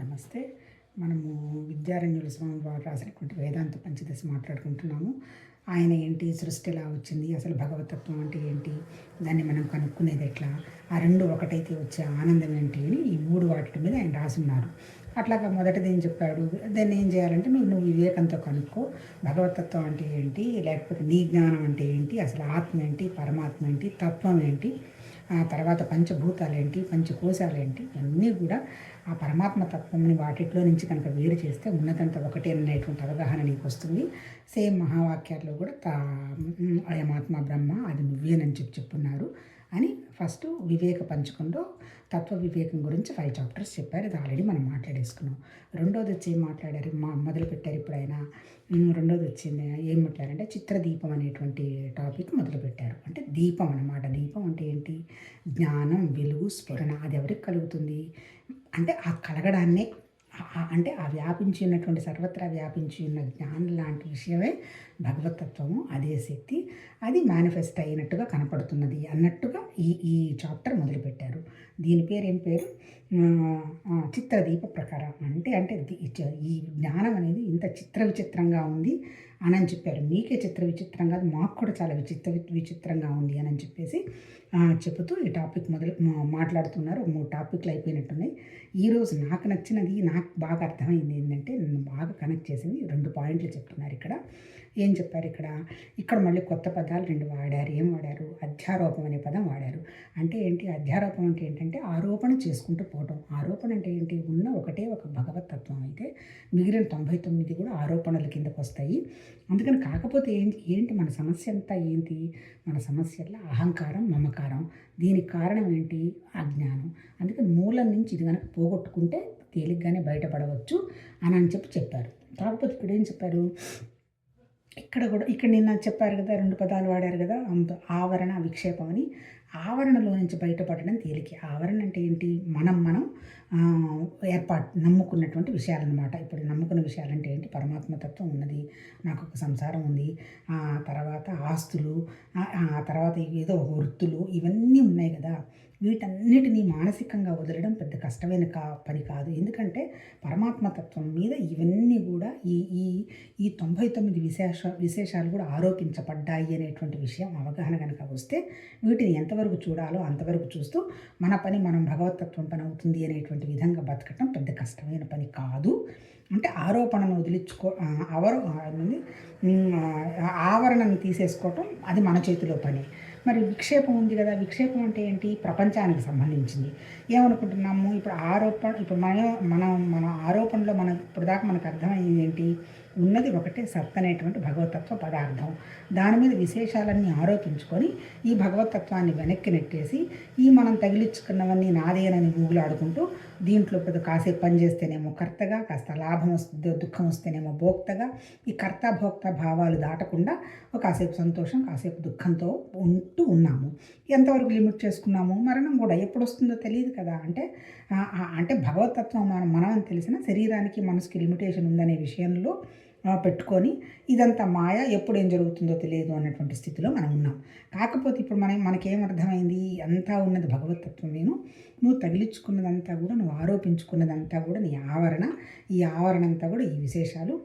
నమస్తే. మనము విద్యారణ్యుల స్వామి వారు రాసినటువంటి వేదాంత పంచదశ మాట్లాడుకుంటున్నాము. ఆయన ఏంటి, సృష్టి ఎలా వచ్చింది, అసలు భగవతత్వం అంటే ఏంటి, దాన్ని మనం కనుక్కునేది ఎట్లా, ఆ రెండు ఒకటైతే వచ్చే ఆనందం ఏంటి అని ఈ మూడు వాటి మీద ఆయన రాసున్నారు. అట్లాగా మొదటిది ఏం చెప్పాడు, దాన్ని ఏం చేయాలంటే నువ్వు వివేకంతో కనుక్కో, భగవతత్వం అంటే ఏంటి, లేకపోతే నీ జ్ఞానం అంటే ఏంటి, అసలు ఆత్మ ఏంటి, పరమాత్మ ఏంటి, తత్వం ఏంటి, ఆ తర్వాత పంచభూతాలు ఏంటి, పంచకోశాలు ఏంటి, ఇవన్నీ కూడా ఆ పరమాత్మ తత్వంని వాటిలో నుంచి కనుక వేరు చేస్తే ఉన్నతంత ఒకటే అనేటువంటి అవగాహన నీకు వస్తుంది. సేమ్ మహావాక్యాల్లో కూడా అయమాత్మ బ్రహ్మ, అది నువ్వేనని చెప్పున్నారు అని ఫస్ట్ వివేక పంచకంలో తత్వ వివేకం గురించి 5 చాప్టర్స్ చెప్పారు. అది ఆల్రెడీ మనం మాట్లాడేసుకున్నాం. రెండోది వచ్చి ఏం మాట్లాడారు, మొదలు పెట్టారు ఇప్పుడు ఆయన. రెండోది వచ్చింది ఏం మాట్లాడారంటే చిత్రదీపం అనేటువంటి టాపిక్ మొదలుపెట్టారు. అంటే దీపం అన్నమాట. దీపం అంటే ఏంటి, జ్ఞానం, వెలుగు, స్ఫురణ. అది ఎవరికి కలుగుతుంది అంటే ఆ కలగడాన్నే, అంటే ఆ వ్యాపించి ఉన్నటువంటి సర్వత్రా వ్యాపించి ఉన్న జ్ఞానం లాంటి విషయమే భగవతత్వము. అదే శక్తి, అది మేనిఫెస్ట్ అయినట్టుగా కనపడుతున్నది అన్నట్టుగా ఈ చాప్టర్ మొదలుపెట్టారు. దీని పేరు ఏం పేరు, చిత్రదీప ప్రకారం. అంటే ఈ జ్ఞానం అనేది ఇంత విచిత్రంగా ఉంది అని చెప్పారు. మీకే విచిత్రంగా, మాకు కూడా చాలా విచిత్రంగా ఉంది అని చెప్పేసి చెబుతూ ఈ టాపిక్ మాట్లాడుతున్నారు. 3 టాపిక్లు అయిపోయినట్టున్నాయి. ఈరోజు నాకు నచ్చినది, నాకు బాగా అర్థమైంది ఏంటంటే, నన్ను బాగా కనెక్ట్ చేసింది 2 పాయింట్లు చెప్తున్నారు ఇక్కడ. ఏం చెప్పారు ఇక్కడ మళ్ళీ కొత్త పదాలు 2 వాడారు. ఏం వాడారు, అధ్యారోపం అనే పదం వాడారు. అంటే ఏంటి, అధ్యారోపం అంటే ఏంటంటే ఆరోపణ చేసుకుంటూ పోవటం. ఆరోపణ అంటే ఏంటి, ఉన్న ఒకటే ఒక భగవతత్వం అయితే మిగిలిన 99 కూడా ఆరోపణల కిందకు వస్తాయి. అందుకని కాకపోతే ఏంటి మన సమస్య అంతా ఏంటి, మన సమస్యల్లో అహంకారం, మమకారం. దీనికి కారణం ఏంటి, అజ్ఞానం. అందుకని మూలం నుంచి ఇది కనుక పోగొట్టుకుంటే తేలిగ్గానే బయటపడవచ్చు అని చెప్పారు. కాకపోతే ఇక్కడ ఏం చెప్పారు, ఇక్కడ నిన్న చెప్పారు కదా, 2 పదాలు వాడారు కదా, ఆవరణ, విక్షేపం అని. ఆవరణలో నుంచి బయటపడడం తేలిక. ఆవరణ అంటే ఏంటి, మనం నమ్ముకున్నటువంటి విషయాలన్నమాట. ఇప్పుడు నమ్ముకున్న విషయాలంటే ఏంటి, పరమాత్మతత్వం ఉన్నది, నాకు ఒక సంసారం ఉంది, తర్వాత ఆస్తులు, ఆ తర్వాత ఏదో వృత్తులు, ఇవన్నీ ఉన్నాయి కదా. వీటన్నిటినీ మానసికంగా వదలడం పెద్ద కష్టమైన పని కాదు. ఎందుకంటే పరమాత్మతత్వం మీద ఇవన్నీ కూడా ఈ 99 విశేషాలు కూడా ఆరోపించబడ్డాయి అనేటువంటి విషయం అవగాహన కనుక వస్తే వీటిని ఎంతవరకు చూడాలో అంతవరకు చూస్తూ మన పని మనం భగవతత్వం పని అవుతుంది అనేటువంటి విధంగా బతకటం పెద్ద కష్టమైన పని కాదు. అంటే ఆరోపణను ఆవరణను తీసేసుకోవటం అది మన చేతిలో పని. మరి విక్షేపం ఉంది కదా, విక్షేపం అంటే ఏంటి, ప్రపంచానికి సంబంధించింది. ఏమనుకుంటున్నాము ఇప్పుడు మన ఆరోపణలో ఇప్పుడు దాకా మనకు అర్థమైంది ఏంటి, ఉన్నది ఒకటే సత్ అనేటువంటి భగవతత్వ పదార్థం. దాని మీద విశేషాలన్నీ ఆరోపించుకొని ఈ భగవతత్వాన్ని వెనక్కి నెట్టేసి మనం తగిలించుకున్నవన్నీ నాదేనని ఊగులాడుకుంటూ దీంట్లో కాసేపు పని చేస్తేనేమో కర్తగా, కాస్త లాభం వస్తుందో దుఃఖం వస్తేనేమో భోక్తగా, ఈ కర్త భోక్త భావాలు దాటకుండా కాసేపు సంతోషం, కాసేపు దుఃఖంతో ఉంటూ ఉన్నాము. ఎంతవరకు లిమిట్ చేసుకున్నాము, మరణం కూడా ఎప్పుడు వస్తుందో తెలియదు కదా. అంటే భగవతత్వం మనం తెలిసిన శరీరానికి మనసుకి లిమిటేషన్ ఉందనే విషయంలో పెట్టుకొని ఇదంతా మాయ, ఎప్పుడు ఏం జరుగుతుందో తెలియదు అన్నటువంటి స్థితిలో మనం ఉన్నాం. కాకపోతే ఇప్పుడు మనకేమర్థమైంది, అంతా ఉన్నది భగవతత్వమేను, నువ్వు తగిలించుకున్నదంతా కూడా, నువ్వు ఆరోపించుకున్నదంతా కూడా నీ ఆవరణ. ఈ ఆవరణ అంతా కూడా ఈ విశేషాలను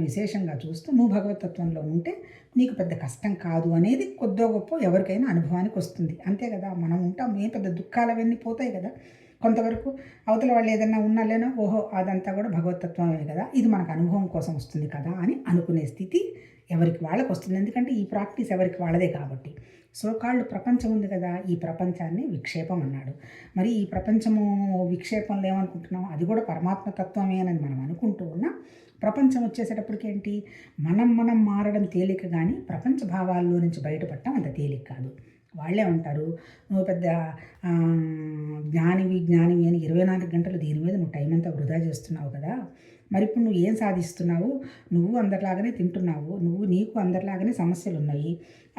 విశేషంగా చూస్తూ నువ్వు భగవతత్వంలో ఉంటే నీకు పెద్ద కష్టం కాదు అనేది కొద్దో గొప్ప ఎవరికైనా అనుభవానికి వస్తుంది. అంతే కదా, మనం ఉంటాం, ఏ పెద్ద దుఃఖాలు అవన్నీ పోతాయి కదా. కొంతవరకు అవతల వాళ్ళు ఏదన్నా ఉన్నాలేనో, ఓహో అదంతా కూడా భగవతత్వమే కదా, ఇది మనకు అనుభవం కోసం వస్తుంది కదా అని అనుకునే స్థితి ఎవరికి వాళ్ళకి వస్తుంది. ఎందుకంటే ఈ ప్రాక్టీస్ ఎవరికి వాళ్ళదే కాబట్టి. కాళ్ళు ప్రపంచం ఉంది కదా, ఈ ప్రపంచాన్ని విక్షేపం అన్నాడు. మరి ఈ ప్రపంచము విక్షేపంలో ఏమనుకుంటున్నాం, అది కూడా పరమాత్మతత్వమే అని మనం అనుకుంటూ ఉన్నాం. ప్రపంచం వచ్చేసేటప్పటికి ఏంటి, మనం మారడం తేలిక, కానీ ప్రపంచ భావాల్లో నుంచి బయటపడటం అంత తేలిక కాదు. వాళ్ళే ఉంటారు, నువ్వు పెద్ద జ్ఞానివి అని 24 గంటలు దీని మీద నువ్వు టైం అంతా వృధా చేస్తున్నావు కదా. మరి ఇప్పుడు నువ్వు ఏం సాధిస్తున్నావు, నువ్వు అందరిలాగానే తింటున్నావు, నీకు అందరిలాగానే సమస్యలు ఉన్నాయి,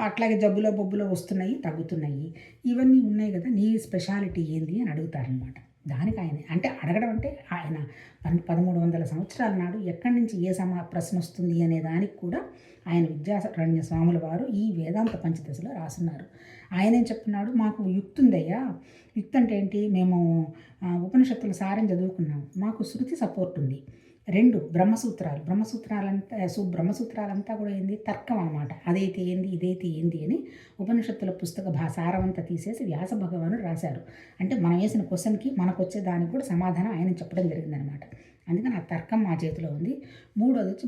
అట్లాగే జబ్బులో బొబ్బులో వస్తున్నాయి, తగ్గుతున్నాయి, ఇవన్నీ ఉన్నాయి కదా, నీ స్పెషాలిటీ ఏంది అని అడుగుతారనమాట. దానికి ఆయన అంటే అడగడం అంటే ఆయన 1300 సంవత్సరాల నాడు ఎక్కడి నుంచి ఏ ప్రశ్న వస్తుంది అనే దానికి కూడా ఆయన విద్యారణ్య స్వాముల వారు ఈ వేదాంత పంచదశలో రాసున్నారు. ఆయన ఏం చెప్తున్నాడు, మాకు యుక్తి ఉందయ్యా. యుక్తి అంటే ఏంటి, మేము ఉపనిషత్తుల సారం చదువుకున్నాం, మాకు శృతి సపోర్ట్ ఉంది. 2 బ్రహ్మసూత్రాలంతా కూడా ఏంది, తర్కం అనమాట. అదైతే ఏంది, ఇదైతే ఏంది అని ఉపనిషత్తుల పుస్తక సారమంతా తీసేసి వ్యాస భగవానుడు రాశారు. అంటే మనం వేసిన క్వశ్చన్కి మనకు వచ్చే దానికి కూడా సమాధానం ఆయన చెప్పడం జరిగిందనమాట. అందుకని ఆ తర్కం మా చేతిలో ఉంది. 3వది వచ్చి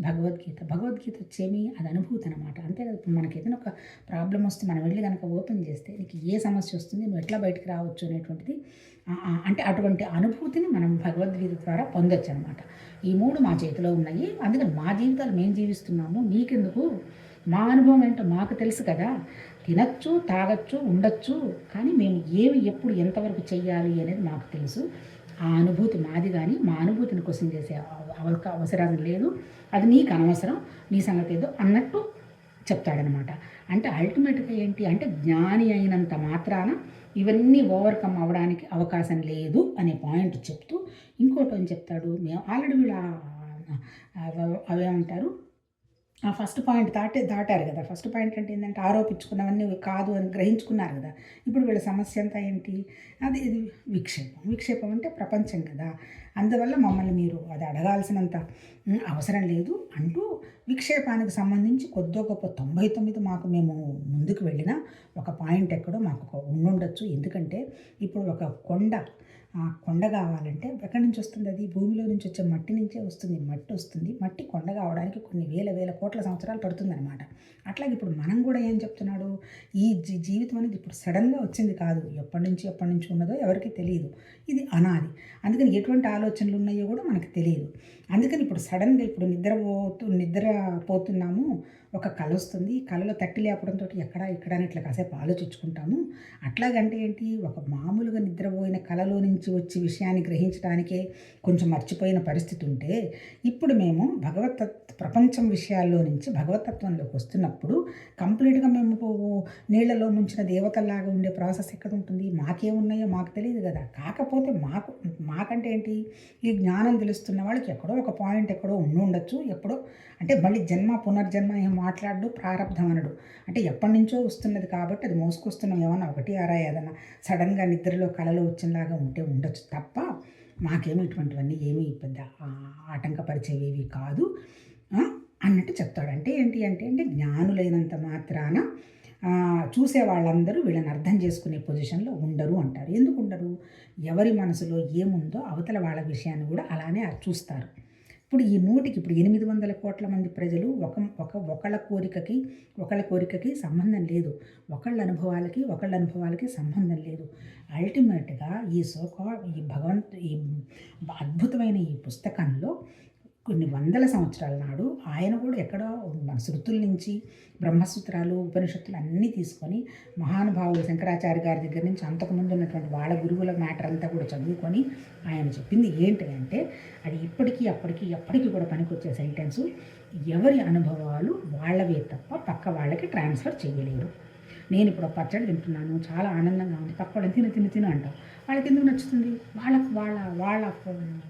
భగవద్గీత వచ్చేమి అది అనుభూతి అనమాట. అంతే కదా, ఇప్పుడు మనకి ఏదైనా ఒక ప్రాబ్లం వస్తే మనం వెళ్ళి కనుక ఓపెన్ చేస్తే నీకు ఏ సమస్య వస్తుంది, నువ్వు ఎట్లా బయటకు రావచ్చు అనేటువంటిది అంటే అటువంటి అనుభూతిని మనం భగవద్గీత ద్వారా పొందొచ్చు అనమాట. ఈ 3 మా చేతిలో ఉన్నాయి. అందుకని మా జీవితాలు మేము జీవిస్తున్నాము, నీకెందుకు, మా అనుభవం ఏంటో మాకు తెలుసు కదా. తినచ్చు, తాగొచ్చు, ఉండొచ్చు, కానీ మేము ఏవి ఎప్పుడు ఎంతవరకు చెయ్యాలి అనేది మాకు తెలుసు. ఆ అనుభూతి మాది, కానీ మా అనుభూతిని క్వశ్చన్ చేసే అవసరం లేదు. అది నీకు అనవసరం, నీ సంగతి ఏదో అన్నట్టు చెప్తాడనమాట. అంటే అల్టిమేట్గా ఏంటి అంటే, జ్ఞాని అయినంత మాత్రాన ఇవన్నీ ఓవర్కమ్ అవ్వడానికి అవకాశం లేదు అనే పాయింట్ చెప్తూ ఇంకోటి అని చెప్తాడు. మేము ఆల్రెడీ వీళ్ళు అవేమంటారు, ఆ ఫస్ట్ పాయింట్ దాటారు కదా. ఫస్ట్ పాయింట్ అంటే ఏంటంటే, ఆరోపించుకున్నవన్నీ కాదు అని గ్రహించుకున్నారు కదా. ఇప్పుడు వీళ్ళ సమస్య అంతా ఏంటి, ఇది విక్షేపం అంటే ప్రపంచం కదా. అందువల్ల మమ్మల్ని మీరు అది అడగాల్సినంత అవసరం లేదు అంటూ విక్షేపానికి సంబంధించి కొద్దో గొప్ప 99 మాకు మేము ముందుకు వెళ్ళిన ఒక పాయింట్ ఎక్కడో మాకు ఉండుండొచ్చు. ఎందుకంటే ఇప్పుడు ఒక కొండ కావాలంటే ఎక్కడి నుంచి వస్తుంది, అది భూమిలో నుంచి వచ్చే మట్టి నుంచే వస్తుంది. మట్టి కొండ కావడానికి కొన్ని వేల కోట్ల సంవత్సరాలు పడుతుందన్నమాట. అట్లాగే ఇప్పుడు మనం కూడా ఏం చెప్తున్నాడు, ఈ జీవితం అనేది ఇప్పుడు సడన్గా వచ్చింది కాదు, ఎప్పటి నుంచి ఉన్నదో ఎవరికి తెలియదు. ఇది అనాది. అందుకని ఎటువంటి ఆలోచనలు ఉన్నాయో కూడా మనకు తెలియదు. అందుకని ఇప్పుడు సడన్గా ఇప్పుడు నిద్రపోతున్నాము, ఒక కళ వస్తుంది, కళలో తట్టి లేపడంతో ఇక్కడ అని ఇట్లా కాసేపు ఆలోచించుకుంటాము. అట్లాగంటే ఏంటి, ఒక మామూలుగా నిద్రపోయిన కళలో నుంచి వచ్చి విషయాన్ని గ్రహించడానికే కొంచెం మర్చిపోయిన పరిస్థితి ఉంటే, ఇప్పుడు మేము ప్రపంచం విషయాల్లో నుంచి భగవతత్వంలోకి వస్తున్నప్పుడు కంప్లీట్గా మేము నీళ్లలో ముంచిన దేవతల్లాగా ఉండే ప్రాసెస్ ఎక్కడ ఉంటుంది, మాకేమున్నాయో మాకు తెలియదు కదా. కాకపోతే మాకంటే ఏంటి, ఈ జ్ఞానం తెలుస్తున్న వాళ్ళకి ఎక్కడో ఒక పాయింట్ ఎక్కడో ఉండొచ్చు. ఎప్పుడో అంటే మళ్ళీ పునర్జన్మ ఏం మాట్లాడు, ప్రారంధం అనడు. అంటే ఎప్పటి నుంచో వస్తున్నది కాబట్టి అది మోసుకొస్తున్నాం. ఏమన్నా 1 ఏదన్నా సడన్గా నిద్రలో కళలో వచ్చినలాగా ఉండొచ్చు తప్ప మాకేమి ఇటువంటివన్నీ ఏమీ పెద్ద ఆటంకపరిచేవి కాదు అన్నట్టు చెప్తాడు. అంటే ఏంటి అంటే జ్ఞానులైనంత మాత్రాన చూసే వాళ్ళందరూ వీళ్ళని అర్థం చేసుకునే పొజిషన్లో ఉండరు అంటారు. ఎందుకు ఉండరు, ఎవరి మనసులో ఏముందో అవతల వాళ్ళ విషయాన్ని కూడా అలానే చూస్తారు. ఇప్పుడు ఈ 800 కోట్ల మంది ప్రజలు ఒకళ్ళ కోరికకి సంబంధం లేదు, ఒకళ్ళ అనుభవాలకి సంబంధం లేదు. అల్టిమేట్గా ఈ ఈ అద్భుతమైన ఈ పుస్తకంలో కొన్ని వందల సంవత్సరాల నాడు ఆయన కూడా ఎక్కడో మన శృతుల నుంచి బ్రహ్మసూత్రాలు, ఉపనిషత్తులు అన్నీ తీసుకొని మహానుభావులు శంకరాచార్య గారి దగ్గర నుంచి అంతకుముందు ఉన్నటువంటి వాళ్ళ గురువుల మ్యాటర్ అంతా కూడా చదువుకొని ఆయన చెప్పింది ఏంటి అంటే, అది ఎప్పటికీ కూడా పనికొచ్చే సెంటెన్సు, ఎవరి అనుభవాలు వాళ్ళవే తప్ప పక్క వాళ్ళకి ట్రాన్స్ఫర్ చేయలేరు. నేను ఇప్పుడు పచ్చడి తింటున్నాను, చాలా ఆనందంగా ఉంది, పక్క వాళ్ళని తిను అంటాం. వాళ్ళకి ఎందుకు నచ్చుతుంది, వాళ్ళ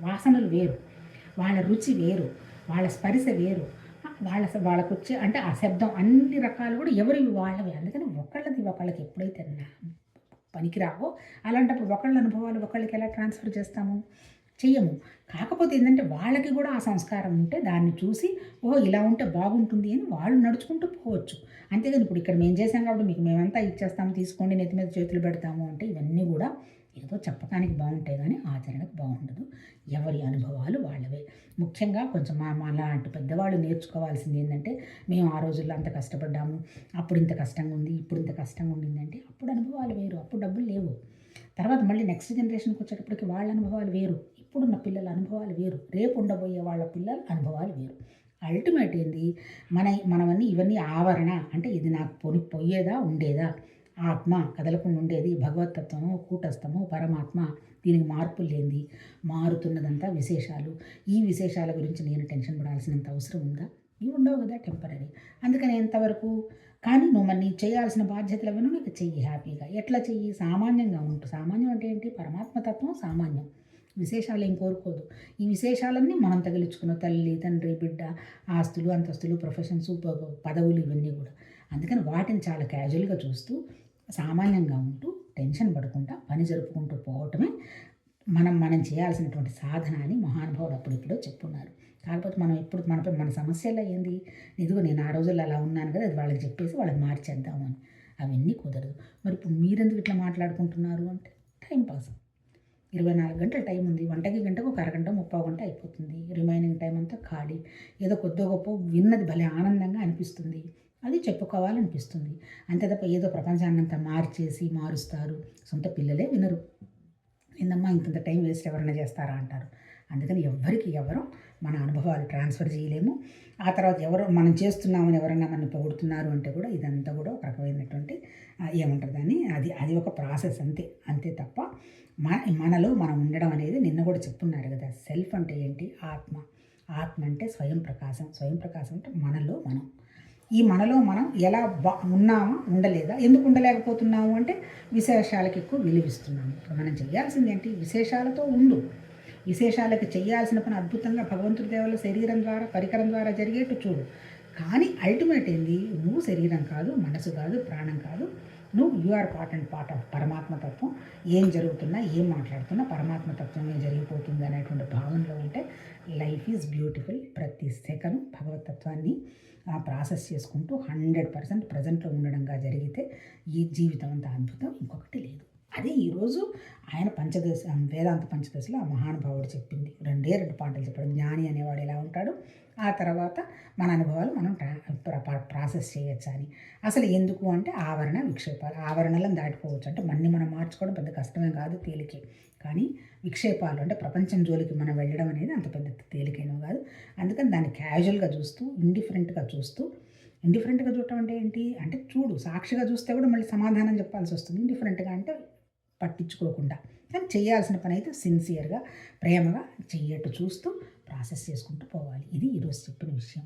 వాసనలు వేరు, వాళ్ళ రుచి వేరు, వాళ్ళ స్పర్శ వేరు, వాళ్ళకు వచ్చే అంటే ఆ శబ్దం అన్ని రకాలు కూడా ఎవరివి వాళ్ళవి. అందుకని ఒకళ్ళకి ఎప్పుడైతే పనికిరావో అలాంటప్పుడు ఒకళ్ళ అనుభవాలు ఒకళ్ళకి ఎలా ట్రాన్స్ఫర్ చేస్తాము, చెయ్యము. కాకపోతే ఏంటంటే వాళ్ళకి కూడా ఆ సంస్కారం ఉంటే దాన్ని చూసి ఓహో ఇలా ఉంటే బాగుంటుంది అని వాళ్ళు నడుచుకుంటూ పోవచ్చు. అంతేగాని ఇప్పుడు ఇక్కడ మేము చేసాం కాబట్టి మీకు మేమంతా ఇచ్చేస్తాము, తీసుకోండి, నెత్తి మీద చేతులు పెడతాము అంటే ఇవన్నీ కూడా ఏదో చెప్పడానికి బాగుంటాయి కానీ ఆచరణకు బాగుండదు. ఎవరి అనుభవాలు వాళ్ళవే. ముఖ్యంగా కొంచెం లాంటి పెద్దవాళ్ళు నేర్చుకోవాల్సింది ఏంటంటే, మేము ఆ రోజుల్లో అంత కష్టపడ్డాము, అప్పుడు ఇంత కష్టంగా ఉంది, ఇప్పుడు ఇంత కష్టంగా ఉండిందంటే అప్పుడు అనుభవాలు వేరు, అప్పుడు డబ్బులు లేవు. తర్వాత మళ్ళీ నెక్స్ట్ జనరేషన్కి వచ్చేటప్పటికి వాళ్ళ అనుభవాలు వేరు, ఇప్పుడున్న పిల్లల అనుభవాలు వేరు, రేపు ఉండబోయే వాళ్ళ పిల్లల అనుభవాలు వేరు. అల్టిమేట్ ఏంది, మనవన్నీ ఇవన్నీ ఆవరణ అంటే ఇది నాకు పోయేదా ఉండేదా, ఆత్మ కదలకుండా ఉండేది, భగవతత్వము కూటస్థము పరమాత్మ, దీనికి మార్పులు లేనిది, మారుతున్నదంతా విశేషాలు. ఈ విశేషాల గురించి నేను టెన్షన్ పడాల్సినంత అవసరం ఉందా, ఇవి ఉండవు కదా, టెంపరీ. అందుకని ఎంతవరకు కానీ నువ్వు మరి నీకు చేయాల్సిన బాధ్యతలు అవన్నీ నీకు చెయ్యి హ్యాపీగా. ఎట్లా చెయ్యి? సామాన్యంగా ఉంటూ. సామాన్యం అంటే ఏంటి? పరమాత్మ తత్వం సామాన్యం. విశేషాలు ఏం కోరుకోదు. ఈ విశేషాలన్నీ మనం తగిలించుకున్న తల్లి, తండ్రి, బిడ్డ, ఆస్తులు, అంతస్తులు, ప్రొఫెషన్స్, పదవులు ఇవన్నీ కూడా. అందుకని వాటిని చాలా క్యాజువల్గా చూస్తూ, సామాన్యంగా ఉంటూ, టెన్షన్ పడకుండా పని జరుపుకుంటూ పోవటమే మనం చేయాల్సినటువంటి సాధన అని మహానుభావుడు అప్పుడిప్పుడో చెప్పున్నారు. కాకపోతే మనం ఎప్పుడు మన సమస్యల్లో ఏంది? ఇదిగో నేను ఆ రోజుల్లో అలా ఉన్నాను కదా, అది వాళ్ళకి చెప్పేసి వాళ్ళకి మార్చేద్దాము అని. అవన్నీ కుదరదు. మరి ఇప్పుడు మీరెందుకు ఇట్లా మాట్లాడుకుంటున్నారు అంటే టైం పాస్. 24 గంటల టైం ఉంది. వంటకి గంటకు ఒక అరగంట, ముప్పావు గంట అయిపోతుంది. రిమైనింగ్ టైం అంతా ఖాళీ. ఏదో కొద్దో గొప్పో విన్నది భలే ఆనందంగా అనిపిస్తుంది. అది చెప్పుకోవాలనిపిస్తుంది. అంతే తప్ప ఏదో ప్రపంచాన్నంతా మారుస్తారు. సొంత పిల్లలే వినరు. ఏందమ్మా ఇంతంత టైం వేస్ట్ ఎవరైనా చేస్తారా అంటారు. అందుకని ఎవరు మన అనుభవాలు ట్రాన్స్ఫర్ చేయలేము. ఆ తర్వాత ఎవరో మనం చేస్తున్నామని ఎవరైనా మనల్ని పొగుడుతున్నారు అంటే కూడా ఇదంతా కూడా ఒక రకమైనటువంటి ఏమంటారు దాన్ని, అది ఒక ప్రాసెస్ అంతే తప్ప మనలో మనం ఉండడం అనేది నిన్న కూడా చెప్పున్నారు కదా. సెల్ఫ్ అంటే ఏంటి? ఆత్మ అంటే స్వయం ప్రకాశం అంటే మనలో మనం. ఈ మనలో మనం ఎలా ఉన్నామా, ఉండలేదా? ఎందుకు ఉండలేకపోతున్నాము అంటే విశేషాలకు ఎక్కువ విలువిస్తున్నాము. ఇప్పుడు మనం చేయాల్సింది ఏంటి? విశేషాలతో ఉండు. విశేషాలకు చేయాల్సిన పని అద్భుతంగా భగవంతుడి దేవల శరీరం ద్వారా, పరికరం ద్వారా జరిగేట్టు చూడు. కానీ అల్టిమేట్ ఏంది? నువ్వు శరీరం కాదు, మనసు కాదు, ప్రాణం కాదు. యు ఆర్ పార్ట్ ఆఫ్ పరమాత్మతత్వం. ఏం జరుగుతున్నా, ఏం మాట్లాడుతున్నా పరమాత్మతత్వమే జరిగిపోతుంది అనేటువంటి భావనలో ఉంటే లైఫ్ ఈజ్ బ్యూటిఫుల్. ప్రతి సెకను భగవతత్వాన్ని ప్రాసెస్ చేసుకుంటూ 100% ప్రజెంట్లో ఉండడంగా జరిగితే ఈ జీవితం అంత అద్భుతం ఇంకొకటి లేదు. అదే ఈరోజు ఆయన వేదాంత పంచదశలో ఆ మహానుభావుడు చెప్పింది. 2 పాయింట్లు చెప్పాడు. జ్ఞాని అనేవాడు ఎలా ఉంటాడు, ఆ తర్వాత మన అనుభవాలు మనం ప్రాసెస్ చేయొచ్చు అని. అసలు ఎందుకు అంటే ఆవరణ విక్షేపాలు. ఆవరణలను దాటిపోవచ్చు అంటే మనం మార్చుకోవడం పెద్ద కష్టమే కాదు, తేలికే. కానీ విక్షేపాలు అంటే ప్రపంచం జోలికి మనం వెళ్ళడం అనేది అంత పెద్ద తేలికైనవి కాదు. అందుకని దాన్ని క్యాజువల్గా చూస్తూ, ఇండిఫరెంట్గా చూడటం అంటే ఏంటి అంటే చూడు, సాక్షిగా చూస్తే కూడా మళ్ళీ సమాధానం చెప్పాల్సి వస్తుంది. ఇండిఫరెంట్గా అంటే పట్టించుకోకుండా. కానీ చేయాల్సిన పని అయితే సిన్సియర్గా, ప్రేమగా చెయ్యట్టు చూస్తూ ప్రాసెస్ చేసుకుంటూ పోవాలి. ఇది ఈరోజు చెప్పిన విషయం.